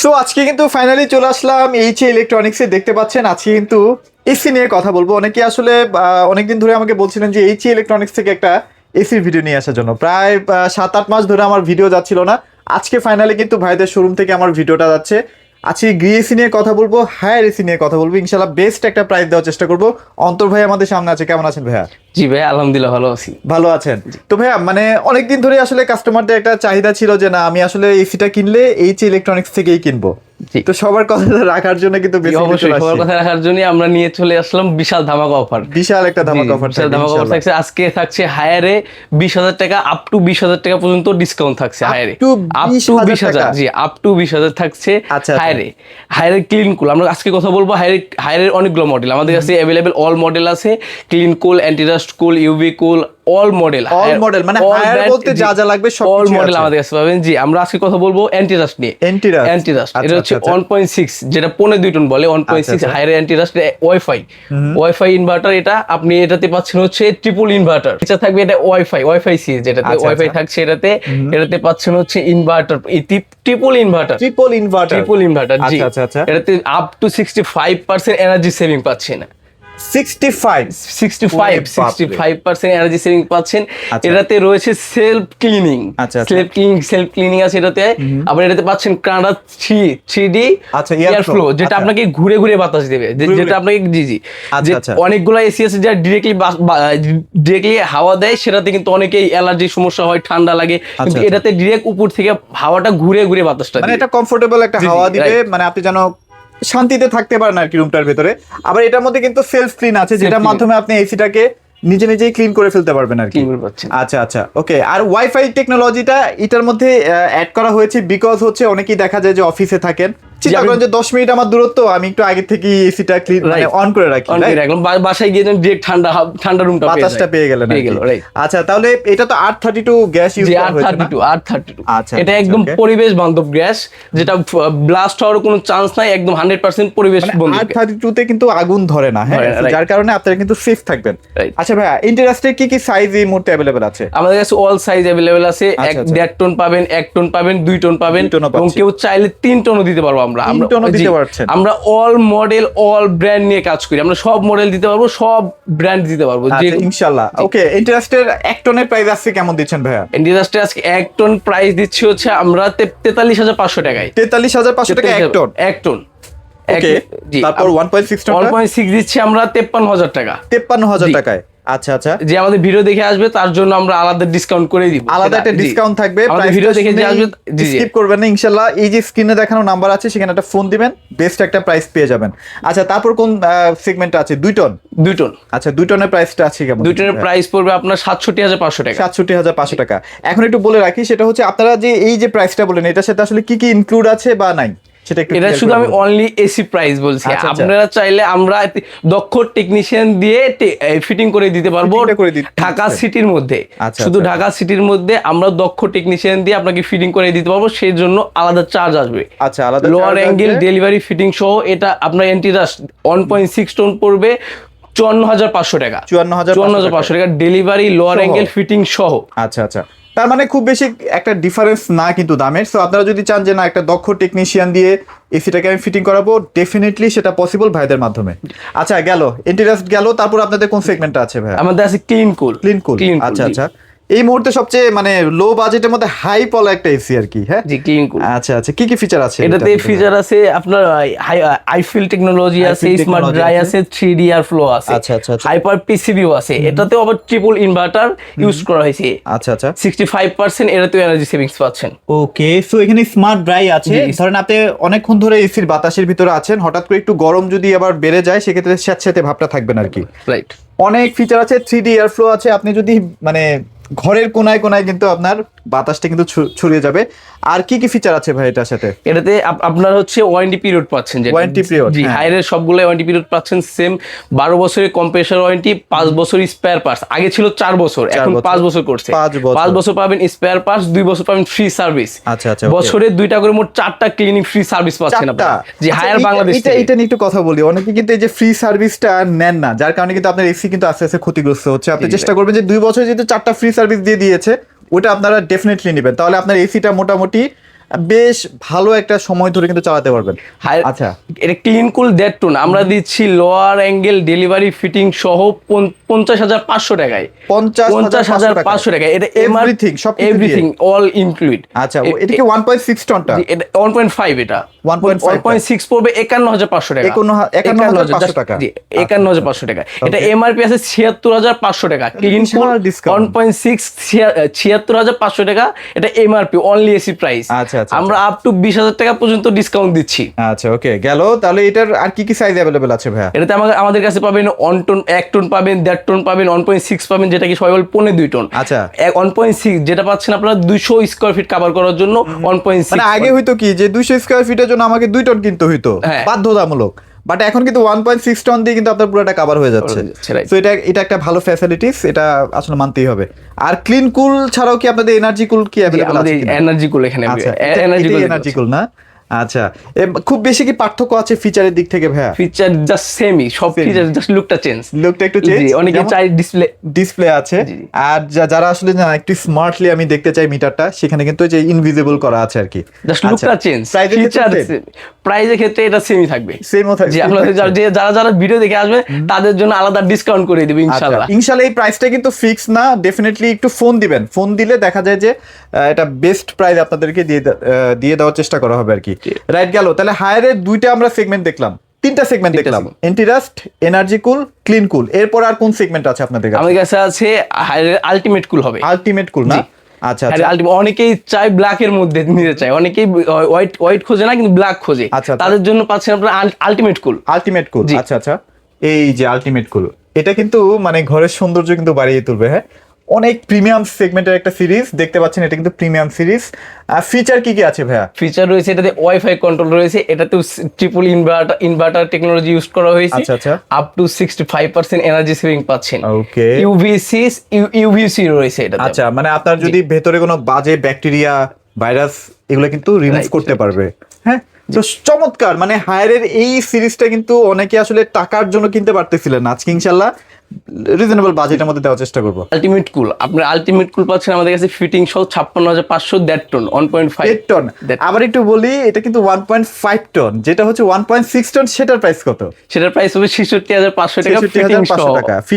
So আজকে কিন্তু finally চলে আসলাম এইচএ ইলেকট্রনিক্সে। দেখতে পাচ্ছেন আজকে কিন্তু এসি নিয়ে কথা বলবো। অনেকে আসলে অনেকদিন ধরে আমাকে বলছিলেন যে এইচএ ইলেকট্রনিক্স থেকে একটা এসির ভিডিও নিয়ে আসার জন্য। প্রায় 7-8 মাস ধরে আমার ভিডিও যাচ্ছিল না। আজকে ফাইনালি কিন্তু ভাইদের শোরুম থেকে আমার ভিডিওটা যাচ্ছে। আজকে গ্রি এসি নিয়ে কথা বলবো, হায়ার এসি নিয়ে কথা বলবো। ইনশাল্লাহ বেস্ট একটা প্রাইস দেওয়ার চেষ্টা করবো। অন্তর ভাই আমাদের সামনে আছে। কেমন আছেন ভাইয়া? জি ভাই, আলহামদুলিল্লাহ ভালো আছি। ভালো আছেন তো ভাইয়া? মানে অনেকদিন ধরে আসলে কাস্টমারদের একটা চাহিদা ছিল যে না, আমি আসলে এসিটা কিনলে এইচএ ইলেকট্রনিক্স থেকেই কিনবো। তো সবার কথা রাখার জন্য কিন্তু অবশ্যই সবার কথা রাখার জন্য আমরা নিয়ে চলে আসলাম বিশাল ধামাকা অফার। বিশাল একটা ধামাকা অফার, বিশাল ধামাকা অফার থাকছে আজকে। থাকছে হায়ারে 20,000 টাকা, আপ টু 20,000 টাকা পর্যন্ত ডিসকাউন্ট থাকছে হায়ারে। আপ টু 20,000, জি আপ টু 20,000 থাকছে হায়ারে। হায়ারে ক্লিন কুল আমরা আজকে কথা বলবো। হায়ারের অনেকগুলো মডেল আমাদের কাছে অ্যাভেলেবেল, অল মডেল আছে। ক্লিন কুল, অ্যান্টিডাস্ট কুল, ইউভি কুল, অল মডেল। মানে হায়ার বলতে যা যা লাগবে সব অল মডেল আমাদের কাছে পাবেন। জি আমরা আজকে কথা বলবো অ্যান্টিডাস্ট নিয়ে। অ্যান্টিডাস্ট এটা হচ্ছে 1.6, যেটা 1.5 টন বলে 1.6 হায়ার অ্যান্টিডাস্ট ওয়াইফাই ইনভার্টার। এটা আপনি এটাতে পাচ্ছেন হচ্ছে ট্রিপল ইনভার্টার। এটা থাকবে এটা ওয়াইফাই সিরিজ, যেটাতে ওয়াইফাই থাকছে। এটাতে পাচ্ছেন হচ্ছে ইনভার্টার, ট্রিপল ইনভার্টার। জি এটাতে আপ টু 65% এনার্জি সেভিং পাচ্ছেন। 65% এনার্জি সেভিং পাচ্ছেন। এটাতে রয়েছে সেলফ ক্লিনিং, সেলফ ক্লিনিং আছে এটাতে। আবার এটাতে পাচ্ছেন কানাডা 3D এয়ার ফ্লো, যেটা আপনাকে ঘুরে ঘুরে বাতাস দেবে, যেটা আপনাকে জি অনেকগুলো এসি আছে যা ডিরেক্টলি হাওয়া দেয়, সেটাতে কিন্তু অনেকেই অ্যালার্জির সমস্যা হয়, ঠান্ডা লাগে। কিন্তু এটাতে ডিরেক্ট উপর থেকে হাওয়াটা ঘুরে ঘুরে বাতাসটা, মানে এটা কমফোর্টেবল একটা হাওয়া দিবে, মানে আপনি যেন শান্তিতে থাকতে পারেন আর কি রুমটার ভেতরে। আবার এটার মধ্যে কিন্তু সেলফ ক্লিন আছে, যেটার মাধ্যমে আপনি এসিটাকে নিজেই ক্লিন করে ফেলতে পারবেন আর কি। আচ্ছা ওকে। আর ওয়াইফাই টেকনোলজিটা এটার মধ্যে অ্যাড করা হয়েছে বিকজ হচ্ছে অনেকেই দেখা যায় যে অফিসে থাকেন, চিন্তা করেন যে 10 মিনিট আমার দূরত্ব, আমি একটু আগে থেকে এসিটা ক্লিন মানে অন করে রাখি, বাসায় গিয়ে ডিরেক্ট ঠান্ডা রুমটা বাতাসটা পেয়ে গেলেন। আচ্ছা তাহলে এটা তো R32 গ্যাস ইউজ করা হয়েছে না? R32 আচ্ছা, এটা একদম পরিবেশ বান্ধব গ্যাস, যেটা ব্লাস্ট হওয়ার কোনো চান্স নাই, একদম 100% পরিবেশ বান্ধব। R32 তে কিন্তু আগুন ধরে না, হ্যাঁ, যার কারণে আপনারা কিন্তু সেফ থাকবেন। আচ্ছা ভাইয়া, ইন্টারেস্টের কি সাইজ এই মুহূর্তে अवेलेबल আছে? আমাদের কাছে অল সাইজ अवेलेबल আছে। 1.5 টন পাবেন, 1 টন পাবেন, 2 টন পাবেন, এবং কেউ চাইলে 3 টনও দিতে পারবো। আমরা অল মডেল, অল ব্র্যান্ড নিয়ে কাজ করি। আমরা সব মডেল দিতে পারবো, সব ব্র্যান্ড দিতে পারবো ইনশাআল্লাহ। ওকে, ইন্টারেস্টের 1 টনের প্রাইস আজকে কেমন দিচ্ছেন ভাইয়া? ইন্টারেস্টে আজকে 1 টন প্রাইস দিচ্ছি হচ্ছে আমরা 43,500 টাকায়। 43,500 টাকা 1 টন। ওকে, তারপর 1.6 দিচ্ছি আমরা 53,000 টাকা। 53,000 টাকায়। আচ্ছা যে আমাদের ভিডিও দেখে আসবে তার জন্য আমরা আলাদা ডিসকাউন্ট করে দিব, আলাদা একটা ডিসকাউন্ট থাকবে। আমাদের ভিডিও দেখে যে আসবে স্কিপ করবেন না ইনশাআল্লাহ। এই যে স্ক্রিনে দেখানো নাম্বার আছে, সেখানে একটা ফোন দিবেন, বেস্ট একটা প্রাইস পেয়ে যাবেন। আচ্ছা তারপর কোন সেগমেন্ট আছে? 2 টন। আচ্ছা 2 টনের প্রাইসটা আছে কেমন? 2 টনের প্রাইস পড়বে আপনার 67,500 টাকা। 67,500 টাকা। এখন একটু বলে রাখি, সেটা হচ্ছে আপনারা যে এই যে প্রাইসটা বলেন, এটার সাথে আসলে কি ইনক্লুড আছে বা নাই এটা শুধু আমি অনলি এসি প্রাইস বলছি। আপনারা চাইলে আমরা দক্ষ টেকনিশিয়ান দিয়ে ফিটিং করে দিতে পারবো ঢাকা সিটির মধ্যে। শুধু ঢাকা সিটির মধ্যে আমরা দক্ষ টেকনিশিয়ান দিয়ে আপনাকে ফিটিং করে দিতে পারবো, সেই জন্য আলাদা চার্জ আসবে। আচ্ছা, আলাদা লোয়ার অ্যাঙ্গেল ডেলিভারি ফিটিং সহ এটা আপনার অ্যান্টিডাস্ট 1.6 টন পড়বে 54,500 টাকা। 54,500 টাকা ডেলিভারি, লোয়ার অ্যাঙ্গেল ফিটিং সহ। আচ্ছা তার মানে খুব বেশি একটা ডিফারেন্স না কিন্তু দামের। সো আপনারা যদি চান যে না একটা দক্ষ টেকনিশিয়ান দিয়ে এসিটাকে আমি ফিটিং করাবো, ডেফিনেটলি সেটা পসিবল ভাইদের মাধ্যমে। আচ্ছা গেল ইন্টারেস্ট গেল, তারপর আপনাদের কোন সেগমেন্টটা আছে ভাই? আমাদের আছে ক্লিন কুল। আচ্ছা এই মুহূর্তে সবচেয়ে মানে লো বাজেটের মধ্যে হাই পলা একটা এসি আর কি। হ্যাঁ জি, ক্লিন কুল। আচ্ছা কি ফিচার আছে এটাতে? ফিচার আছে আপনার আইফিল টেকনোলজি আছে, স্মার্ট ড্রাই আছে, 3D এয়ার ফ্লো আছে, আচ্ছা হাইপার পিসিবিও আছে। এটাতেও আবার ট্রিপল ইনভার্টার ইউজ করা হয়েছে। আচ্ছা 65% এটাতেও এনার্জি সেভিংস পাচ্ছেন। ওকে, সো এখানে স্মার্ট ড্রাই আছে। ধরেন আপনি অনেকক্ষণ ধরে এসির বাতাসের ভিতরে আছেন, হঠাৎ করে একটু গরম যদি আবার বেড়ে যায়, সেক্ষেত্রে স্যাঁতস্যাঁতে ভাবটা থাকবেন আর কি। রাইট। অনেক ফিচার আছে, 3D এয়ার ফ্লো আছে। আপনি যদি মানে ঘরের কোনায় কিন্তু আপনার বাতাসটা কিন্তু ছড়িয়ে যাবে। আর কি ফিচার আছে ভাই এটার সাথে? এটাতে আপনার হচ্ছে ওয়ারেন্টি পিরিয়ড পাচ্ছেন। ওয়ারেন্টি পিরিয়ড, জি হায়ারের সবগুলো ওয়ারেন্টি পিরিয়ড পাচ্ছেন সেম। 12 বছরের কম্প্রেসার ওয়ারেন্টি, 5 বছর স্পেয়ার পার্টস। আগে ছিল 4 বছর, এখন 5 বছর করছে। 5 বছর পাবেন স্পেয়ার পার্টস, 2 বছর পাবেন ফ্রি সার্ভিস। আচ্ছা বছরে 2টা করে মোট 4টা ক্লিনিং ফ্রি সার্ভিস পাচ্ছেন আপনারা। জি হায়ার বাংলাদেশ। এটা নিয়ে একটু কথা বলি। অনেকে কিন্তু এই যে ফ্রি সার্ভিসটা নেন না, যার কারণে কিন্তু আপনার এসি কিন্তু আস্তে আস্তে ক্ষতিগ্রস্ত হচ্ছে। আপনি চেষ্টা করবেন যে 2 বছর যেহেতু 4টা ফ্রি সার্ভিস দিয়ে দিয়েছে, ওটা আপনারা ডেফিনেটলি নেবেন, তাহলে আপনার এসিটা মোটামুটি বেশ ভালো একটা সময় ধরে কিন্তু চালাতে পারবেন। আচ্ছা, এটা ক্লিন কুল দ্যাট টোন আমরা দিচ্ছি লোয়ার অ্যাঙ্গেল ডেলিভারি ফিটিং সহ 50,500 টাকায়। 50,500 টাকায় এটা এভরিথিং সব এভরিথিং অল ইনক্লুড। আচ্ছা, এটা কি 1.6 টনটা? এটা 1.5, এটা 1.6 পড়বে 51,500 টাকা। 51,500 টাকা, 51,500 টাকা। এটা এমআরপি আছে 76,500 টাকা। ক্লিন কুল 1.6 76,500 টাকা, এটা এমআরপি অনলি এসি প্রাইস। আচ্ছা, আমরা আপ টু 20,000 টাকা পর্যন্ত ডিসকাউন্ট দিচ্ছি। আচ্ছা, ওকে গেল। তাহলে এটার আর কি কি সাইজ अवेलेबल আছে ভাইয়া? এটাতে আমাদের কাছে পাবেন 1 টন, 1 টন পাবেন, 1.5 টন পাবেন, 1.6 পাবেন, যেটা কি সবাই বলে 2.5 টন। আচ্ছা, 1.6 যেটা পাচ্ছেন আপনারা 200 স্কয়ার ফিট কভার করার জন্য 1.6। মানে আগে হয়তো কি যে 200 স্কয়ার ফিটের জন্য আমাকে 2 টন কিনতে হইতো, বাধ্যতামূলক, বাট এখন কিন্তু 1.6 টন দিয়ে কিন্তু আপনার পুরোটা কভার হয়ে যাচ্ছে। সো এটা একটা ভালো ফ্যাসিলিটিস, এটা আসলে মানতেই হবে। আর ক্লিন কুল ছাড়াও কি আপনাদের এনার্জি কুল কি अवेलेबल আছে? এনার্জি কুল এখানে এনার্জি কুল না? আচ্ছা, খুব বেশি কি পার্থক্য আছে ফিচারের দিক থেকে ভাইয়া? ফিচার জাস্ট সেমই, সব ফিচার জাস্ট লুকটা একটু চেঞ্জ। অনেকে চাই ডিসপ্লে আছে। আর যারা আসলে না একটু স্মার্টলি আমি দেখতে চাই মিটারটা, সেখানে কিন্তু যে ইনভিজিবল করা আছে আর কি, জাস্ট লুকটা চেঞ্জ। প্রাইজের ক্ষেত্রে এটা সেমই থাকবে, সেমও থাকবে। যারা ভিডিও দেখে আসবে তাদের জন্য আলাদা ডিসকাউন্ট করে দেব ইনশাআল্লাহ। ইনশাআল্লাহ এই প্রাইসটা কিন্তু ফিক্স না, ডেফিনেটলি একটু ফোন দিবেন, ফোন দিলে দেখা যায় যে এটা বেস্ট প্রাইস আপনাদেরকে দিয়ে দেওয়ার চেষ্টা করা হবে আর কি। রাইট গেল। তাহলে হায়ারের দুইটা আমরা সেগমেন্ট দেখলাম, তিনটা সেগমেন্ট দেখলাম, এন্টিরাস্ট, এনার্জি কুল, ক্লিন কুল। এরপর আর কোন সেগমেন্ট আছে আপনাদের কাছে? আমাদের কাছে আছে হায়ারের আলটিমেট কুল হবে। আলটিমেট কুল না? আচ্ছা, অনেকেই চাই ব্ল্যাক এর মধ্যে নিতে চায়, অনেকেই হোয়াইট খোঁজে না কিন্তু ব্ল্যাক খোঁজে, তাদের জন্য পাচ্ছেন আপনারা আলটিমেট কুল। আলটিমেট কুল, আচ্ছা, এই যে আলটিমেট কুল, এটা কিন্তু মানে ঘরের সৌন্দর্য কিন্তু বাড়িয়ে তুলবে। হ্যাঁ, অনেক প্রিমিয়াম সেগমেন্টের একটা সিরিজ দেখতে পাচ্ছেন, এটা কিন্তু প্রিমিয়াম সিরিজ। ফিচার কি কি আছে ভাইয়া? ফিচার রয়েছে এটাতে ওয়াইফাই কন্ট্রোল রয়েছে, এটাতে ট্রিপল ইনভার্টার টেকনোলজি ইউজ করা হয়েছে। আচ্ছা, আপ টু 65% এনার্জি সেভিং পাচ্ছেন। ওকে, ইউভিসি রয়েছে এটাতে। আচ্ছা, মানে আপনার যদি ভেতরে কোনো বাজে ব্যাকটেরিয়া, ভাইরাস এগুলো কিন্তু রিমুভ করতে পারবে। হ্যাঁ, তো চমৎকার। মানে হায়ারের এই সিরিজটা কিন্তু অনেকে আসলে টাকার জন্য কিনতে পারতেছিলেন, আজকে ইনশাআল্লাহ রিজনেবল বাজেটের মধ্যে দেওয়ার চেষ্টা করব। আলটিমেট কুল, আপনার আলটিমেট কুল পাচ্ছেন আমাদের কাছে ফিটিং সহ 56,500 1.5 টন, 1.5 টন। আবার একটু বলি, এটা কিন্তু 1.5 টন, যেটা হচ্ছে 1.6 টন, সেটার প্রাইস কত? সেটার প্রাইস হবে 66,500 টাকা ফিটিং সহ,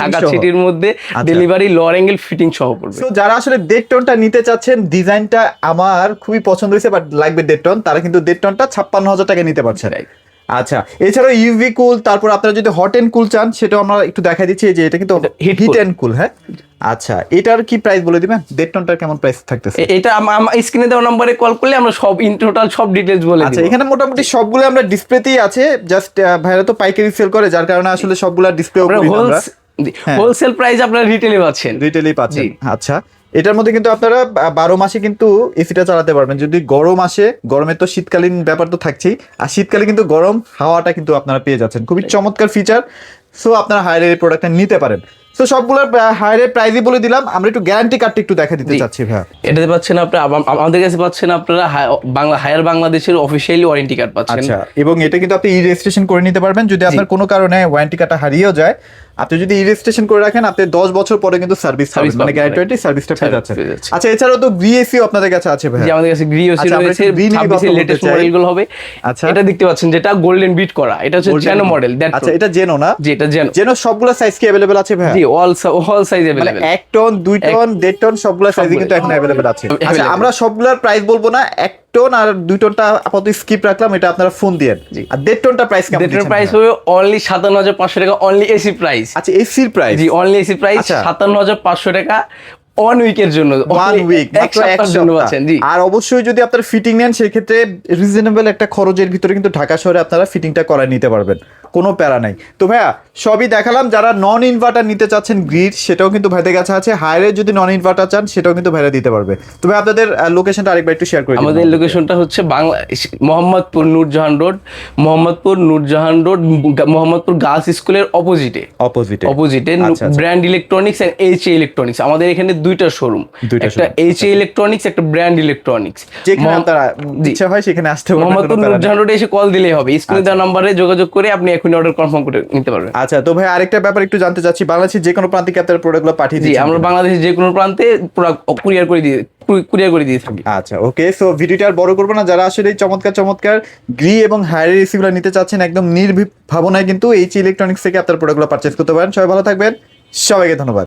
ঢাকা সিটির মধ্যে ডেলিভারি লোয়ার অ্যাঙ্গেল ফিটিং সহ পড়বে। সো যারা আসলে 1.5 টনটা নিতে চাচ্ছেন, ডিজাইনটা আমার খুবই পছন্দ হয়েছে, বাট লাগবে 1.5 টন, তারা কিন্তু 1.5 টনটা 56,000 টাকা নিতে পারছেন। আচ্ছা, এছাড়াও ইউভি কুল, তারপর আপনারা যদি হট এন্ড কুল চান সেটাও আমরা একটু দেখা দিচ্ছি, যে এটা কিন্তু হিট এন্ড কুল। হ্যাঁ, আচ্ছা, এটার কি প্রাইস বলে দিবেন? 1.5 টনটার কেমন প্রাইস থাকতেছে? এটা আমার স্ক্রিনে দেওয়া নম্বরে কল করলে আমরা সব ইন টোটাল সব ডিটেইলস বলে দিব। আচ্ছা, এখানে মোটামুটি সবগুলো আমরা ডিসপ্লেতেই আছে, জাস্ট ভাইরা তো পাইকারি সেল করে, যার কারণে আসলে সবগুলা ডিসপ্লে হোলসেল প্রাইস আপনারা রিটেইলেই পাচ্ছেন। আচ্ছা, এটার মধ্যে কিন্তু আপনারা 12 মাসে কিন্তু এসিটা চালাতে পারবেন। যদি গরম আসে, গরমে তো শীতকালীন ব্যাপার তো থাকছেই, আর শীতকালে কিন্তু গরম হাওয়াটা কিন্তু আপনারা পেয়ে যাচ্ছেন। খুবই চমৎকার ফিচার। সো আপনারা হায়ারের প্রোডাক্টটা নিতে পারেন। সো সবগুলোর হায়ারের প্রাইসই বলে দিলাম। আমরা একটু গ্যারান্টি কার্ডটা একটু দেখা দিতে চাচ্ছি ভাই। এটাতে পাচ্ছেন আপনারা, আমাদের কাছে পাচ্ছেন আপনারা হায়ার বাংলাদেশের অফিশিয়ালি ওয়ারেন্টি কার্ড পাচ্ছেন। আচ্ছা, এবং এটা কিন্তু আপনি ই-রেজিস্ট্রেশন করে নিতে পারবেন। যদি আপনার কোনো কারণে ওয়ারেন্টি কার্ডটা হারিয়েও যায়, আপনি যদি ই-রেজিস্ট্রেশন করে রাখেন, আপনি 10 বছর পরে কিন্তু সার্ভিস পাবেন, মানে গ্যারান্টি সার্ভিসটা পেয়ে যাচ্ছেন। আচ্ছা, এছাড়াও তো গ্রিএসিও আপনাদের কাছে আছে ভাই? জি, আমাদের কাছে গ্রিএসি রয়েছে, 26 এর লেটেস্ট মডেলগুলো হবে। আচ্ছা, এটা দেখতে পাচ্ছেন যেটা গোল্ডেন বিট করা, এটা হচ্ছে জেনো মডেল। আচ্ছা, এটা জেনো না? জি, এটা জেনো সবগুলো সাইজ কি अवेलेबल আছে ভাই? জি, all size available. 1 ton, 2 ton, 1.5 ton সবগুলো সাইজই কিন্তু এখন अवेलेबल আছে। আচ্ছা, আমরা সবগুলোর প্রাইস বলবো না, 1 টন আর 2 টনটা আপাতত স্কিপ রাখলাম, এটা আপনারা ফোন দিয়েন। আর 1.5 টনটা প্রাইস কেমন দিচ্ছেন? 1.5 টন প্রাইস হবে অনলি 57,500 টাকা, অনলি এসি প্রাইস। আচ্ছা, এসির প্রাইস? জি, অনলি এসি প্রাইস 57,500 টাকা, 1 উইকের জন্য, 1 উইক মাত্র, এক সপ্তাহ। আর অবশ্যই যদি আপনারা ফিটিং নেন, সেই ক্ষেত্রে রিজনেবল একটা খরচের ভিতরে কিন্তু ঢাকা শহরে আপনারা ফিটিংটা করায় নিতে পারবেন, কোনো প্যারা নাই। তো ভাইয়া সবই দেখালাম। যারা নন ইনভার্টার নিতে চাচ্ছেন গ্রিড, সেটাও কিন্তু ভাইদের কাছে আছে। হায়ারে যদি নন ইনভার্টার চান, সেটাও কিন্তু ভাইরা দিতে পারবে। তো ভাই আপনাদের লোকেশনটা আরেকবার একটু শেয়ার করে দিন। আমাদের লোকেশনটা হচ্ছে মোহাম্মদপুর নূরজাহান রোড, মোহাম্মদপুর গার্লস স্কুলের অপোজিটে brand electronics and HA electronics. আমাদের এখানে দুইটা শোরুম, একটা এইচএ ইলেকট্রনিক্স, একটা ব্র্যান্ড ইলেকট্রনিক্স। যেখানে আপনারা ইচ্ছা হয় সেখানে আসতে পারবেন। মোহাম্মদপুর নূরজাহান রোডে এসে কল দিলেই হবে। স্ক্রিনে দেওয়া নম্বরে যোগাযোগ করে আপনি এখনই অর্ডার কনফার্ম করে নিতে পারবেন। আচ্ছা, তো ভাই আরেকটা ব্যাপার একটু জানতে চাচ্ছি, বাংলাদেশের যে কোনো প্রান্তে কি আপনারা প্রোডাক্টগুলো পাঠিয়ে জি, দিচ্ছেন? আমরা বাংলাদেশের যে কোনো প্রান্তে কুরিয়ার করে দিয়ে থাকি। আচ্ছা, ওকে। সো ভিডিওটা আর বড় করবো না, যারা আসলে এই চমৎকার চমৎকার গ্রি এবং হায়ার এসিগুলো নিতে চাচ্ছেন একদম নির্ভাবনায় কিন্তু এইচ ইলেকট্রনিক্স থেকে আপনার প্রোডাক্টগুলো পারচেস করতে পারেন। সবাই ভালো থাকবেন, সবাইকে ধন্যবাদ।